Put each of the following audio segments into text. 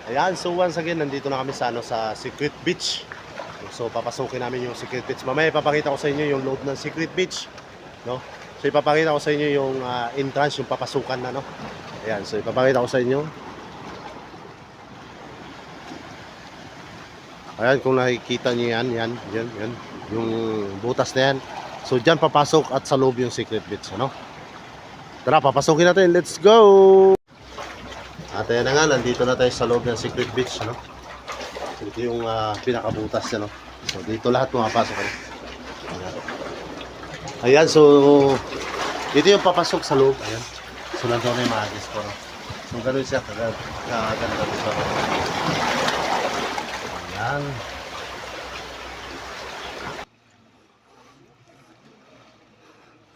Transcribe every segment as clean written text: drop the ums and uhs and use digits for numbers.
Ayan, so once again, nandito na kami sa, sa Secret Beach. So papasukin namin yung Secret Beach. Mamaya ipapakita ko sa inyo yung loob ng Secret Beach, no? So ipapakita ko sa inyo yung entrance, yung papasukan na, no? Ayan, so ipapakita ko sa inyo. Ayan, kung nakikita niyo yan. Yung butas na yan. So diyan papasok at sa loob yung Secret Beach, ano? Tara, papasukin natin. Let's go! At ayan na nga, nandito na tayo sa loob ng Secret Beach, no? So, ito yung pinakabutas, no? So dito lahat pumapasok, ano? Ayan, so ito yung papasok sa loob. Ayan. So nandun na yung mga guest ko, no? So ganun siya, kaganda dito. Ayan.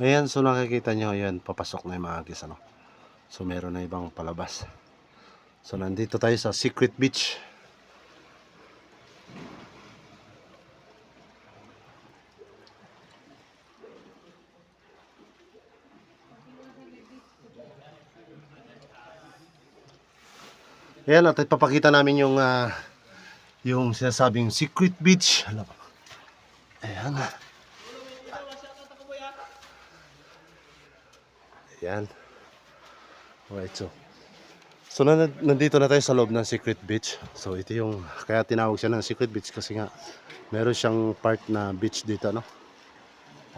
Ayan, so nakikita nyo, ayan, papasok na yung mga guest, ano? So meron na ibang palabas. So nandito tayo sa Secret Beach. Ayan, at ipapakita namin yung sinasabing Secret Beach. Ayan. Ayan. Alright, so nandito na tayo sa loob ng Secret Beach. So ito yung, kaya tinawag siya ng Secret Beach kasi nga meron siyang part na beach dito, no?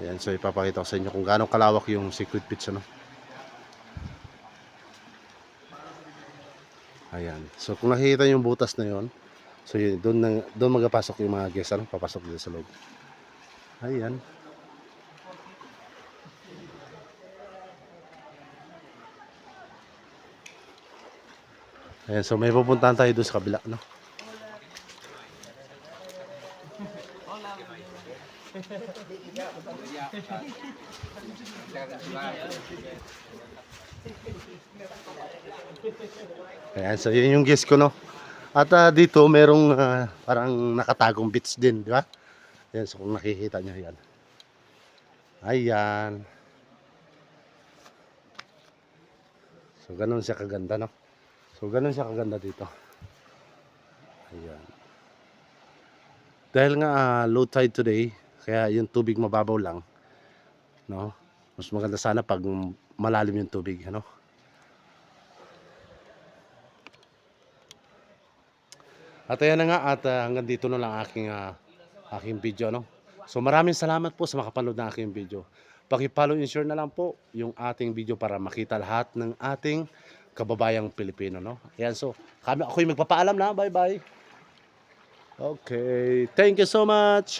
Ayan, so ipapakita ko sa inyo kung gaano kalawak yung Secret Beach, ano? Ayan. So kung nakikita yung butas na yon, so yun, doon magpapasok yung mga guests, ano? Papasok dito sa loob. Ayan. Ayan, so may pupuntahan tayo doon sa kabila, no? Ayan, so yun yung guess ko, no? At dito merong parang nakatagong beach din, di ba? Ayan, so kung nakikita nyo yan. Ayan. So ganun siya kaganda, no? So ganun siya kaganda dito. Ayan. Dahil nga low tide today, kaya yung tubig mababaw lang, no? Mas maganda sana pag malalim yung tubig, ano? At ayan na nga, at hanggang dito na lang aking video, no? So maraming salamat po sa makapanood ng aking video. Paki-follow and share na lang po yung ating video para makita lahat ng ating kababayang Pilipino, no? Ayan, so ako'y magpapaalam na. Bye-bye. Okay, thank you so much.